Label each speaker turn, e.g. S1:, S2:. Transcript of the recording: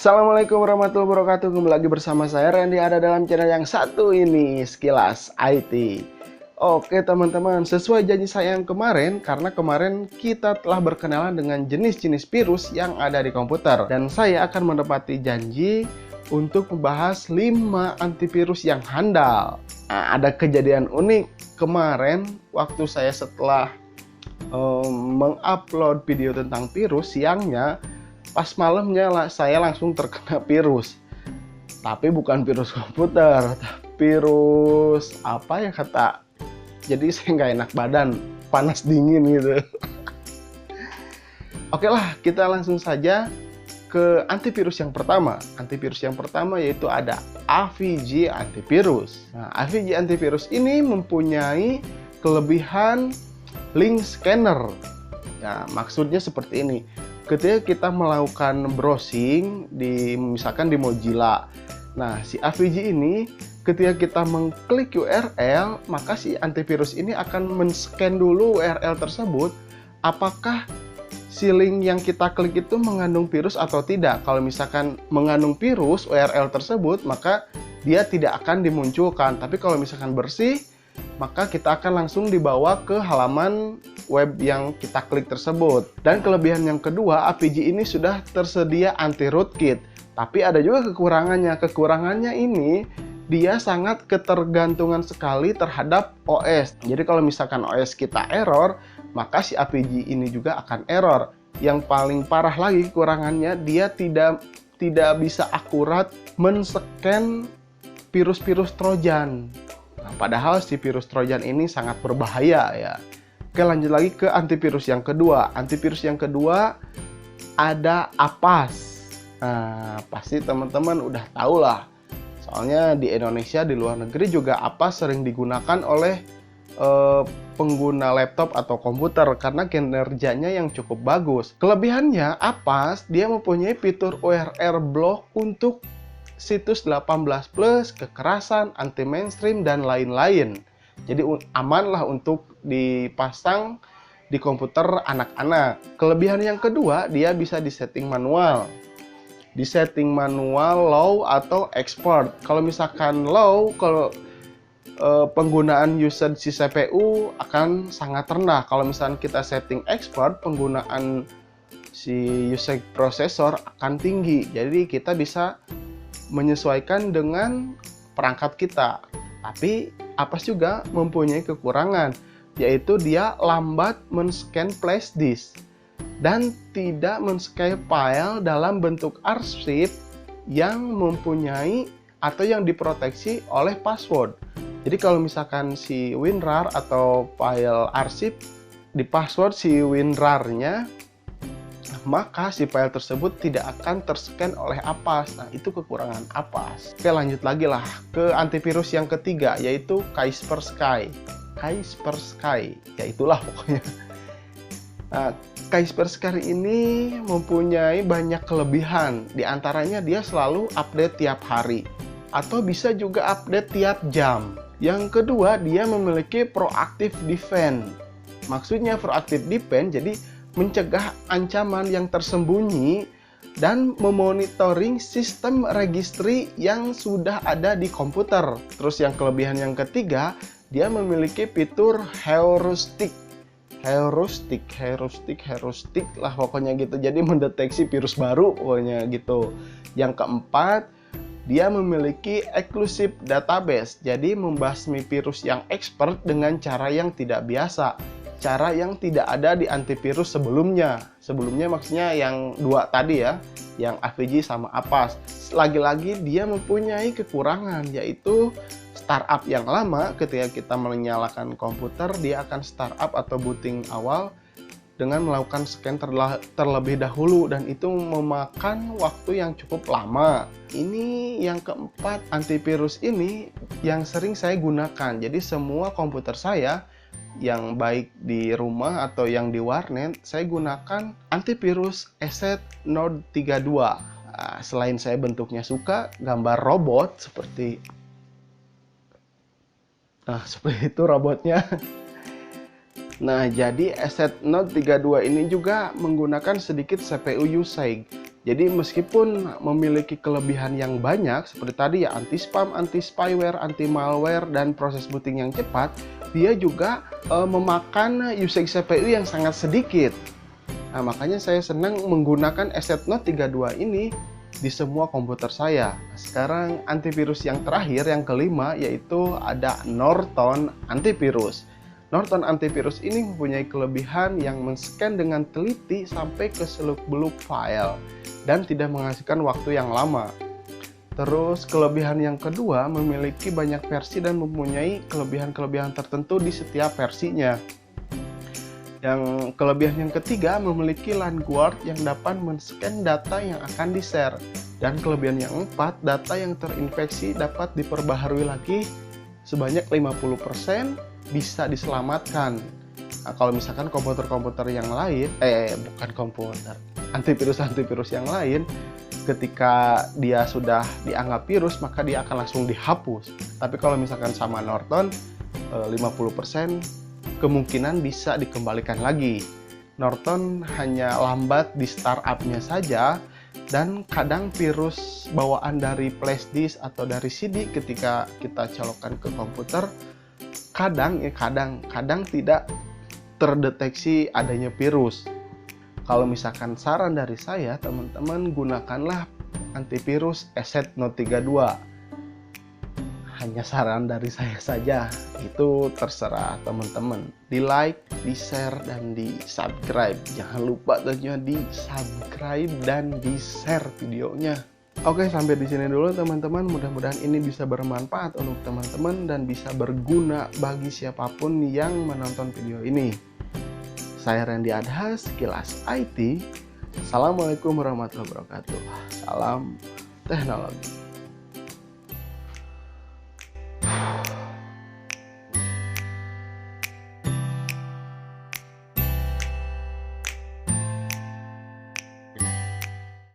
S1: Assalamualaikum warahmatullahi wabarakatuh. Kembali lagi bersama saya Randy, ada dalam channel yang satu ini, Sekilas IT. Oke teman-teman, sesuai janji saya yang kemarin, karena kemarin kita telah berkenalan dengan jenis-jenis virus yang ada di komputer, dan saya akan menepati janji untuk membahas 5 antivirus yang handal. Nah, ada kejadian unik kemarin waktu saya setelah mengupload video tentang virus siangnya. Pas malamnya saya langsung terkena virus. Tapi bukan virus komputer, virus apa ya kata. Jadi saya nggak enak badan, panas dingin gitu. Oke lah, kita langsung saja ke antivirus yang pertama. Antivirus yang pertama yaitu ada AVG antivirus. Nah, AVG antivirus ini mempunyai kelebihan link scanner. Ya, maksudnya seperti ini. Ketika kita melakukan browsing misalkan di Mozilla, nah si AVG ini ketika kita mengklik URL, maka si antivirus ini akan men-scan dulu URL tersebut apakah si link yang kita klik itu mengandung virus atau tidak. Kalau misalkan mengandung virus URL tersebut, maka dia tidak akan dimunculkan. Tapi kalau misalkan bersih, maka kita akan langsung dibawa ke halaman web yang kita klik tersebut. Dan kelebihan yang kedua, AVG ini sudah tersedia anti-rootkit. Tapi ada juga kekurangannya. Kekurangannya ini dia sangat ketergantungan sekali terhadap OS. Jadi kalau misalkan OS kita error, maka si AVG ini juga akan error. Yang paling parah lagi kekurangannya, dia tidak bisa akurat men-scan virus-virus Trojan. Nah, padahal si virus Trojan ini sangat berbahaya ya. Oke, lanjut lagi ke antivirus yang kedua. Antivirus yang kedua ada Avast. Nah, pasti teman-teman udah tahu lah. Soalnya di Indonesia, di luar negeri juga Avast sering digunakan oleh pengguna laptop atau komputer karena kinerjanya yang cukup bagus. Kelebihannya Avast dia mempunyai fitur URL block untuk situs 18+, kekerasan, anti mainstream dan lain-lain. Jadi aman lah untuk dipasang di komputer anak-anak. Kelebihan yang kedua, dia bisa disetting manual. Disetting manual low atau expert. Kalau misalkan low, kalau penggunaan usage si CPU akan sangat rendah. Kalau misalkan kita setting expert, penggunaan si usage prosesor akan tinggi. Jadi kita bisa menyesuaikan dengan perangkat kita. Tapi Avast juga mempunyai kekurangan, yaitu dia lambat men-scan flash disk dan tidak men-scan file dalam bentuk arsip yang mempunyai atau yang diproteksi oleh password. Jadi kalau misalkan si WinRAR atau file arsip di password si WinRAR-nya, maka si file tersebut tidak akan terscan oleh Avast. Nah, itu kekurangan Avast. Oke, lanjut lagi lah ke antivirus yang ketiga, yaitu Kaspersky. Kaspersky, ya itulah pokoknya. Nah, Kaspersky ini mempunyai banyak kelebihan. Di antaranya dia selalu update tiap hari atau bisa juga update tiap jam. Yang kedua, dia memiliki proactive defense. Maksudnya proactive defense, jadi mencegah ancaman yang tersembunyi dan memonitoring sistem registry yang sudah ada di komputer. Terus yang kelebihan yang ketiga, dia memiliki fitur heuristik lah pokoknya gitu. Jadi mendeteksi virus baru pokoknya gitu. Yang keempat, dia memiliki exclusive database. Jadi membasmi virus yang expert dengan cara yang tidak biasa. Cara yang tidak ada di antivirus sebelumnya. Sebelumnya maksudnya yang dua tadi ya, yang AVG sama Avast. Lagi-lagi dia mempunyai kekurangan, yaitu startup yang lama. Ketika kita menyalakan komputer, dia akan startup atau booting awal dengan melakukan scan terlebih dahulu, dan itu memakan waktu yang cukup lama. Ini yang keempat, antivirus ini yang sering saya gunakan. Jadi semua komputer saya yang baik di rumah atau yang di warnet, saya gunakan antivirus Asset Node 32. Nah, selain saya bentuknya suka, gambar robot seperti itu robotnya. Nah, jadi Asset Node 32 ini juga menggunakan sedikit CPU usage. Jadi meskipun memiliki kelebihan yang banyak seperti tadi ya, anti spam, anti spyware, anti malware, dan proses booting yang cepat, dia juga memakan usage CPU yang sangat sedikit. Nah, makanya saya senang menggunakan ESET Note 32 ini di semua komputer saya. Nah, sekarang antivirus yang terakhir, yang kelima, yaitu ada Norton Antivirus. Norton Antivirus ini mempunyai kelebihan yang men-scan dengan teliti sampai ke seluk-beluk file dan tidak menghasilkan waktu yang lama. Terus kelebihan yang kedua, memiliki banyak versi dan mempunyai kelebihan-kelebihan tertentu di setiap versinya. Yang kelebihan yang ketiga, memiliki LandGuard yang dapat men-scan data yang akan di-share. Dan kelebihan yang keempat, data yang terinfeksi dapat diperbaharui lagi sebanyak 50%, bisa diselamatkan. Nah, kalau misalkan komputer-komputer yang lain, bukan komputer, antivirus yang lain, ketika dia sudah dianggap virus, maka dia akan langsung dihapus. Tapi kalau misalkan sama Norton, 50% kemungkinan bisa dikembalikan lagi. Norton hanya lambat di startup-nya saja, dan kadang virus bawaan dari flash disk atau dari CD ketika kita colokkan ke komputer, kadang tidak terdeteksi adanya virus. Kalau misalkan saran dari saya, teman-teman gunakanlah antivirus ESET Note 32. Hanya saran dari saya saja, itu terserah teman-teman. Di like, di share, dan di subscribe. Jangan lupa tentunya di subscribe dan di share videonya. Oke, sampai di sini dulu teman-teman. Mudah-mudahan ini bisa bermanfaat untuk teman-teman dan bisa berguna bagi siapapun yang menonton video ini. Saya Randy Adhas, Kilas IT. Assalamualaikum warahmatullahi wabarakatuh. Salam teknologi.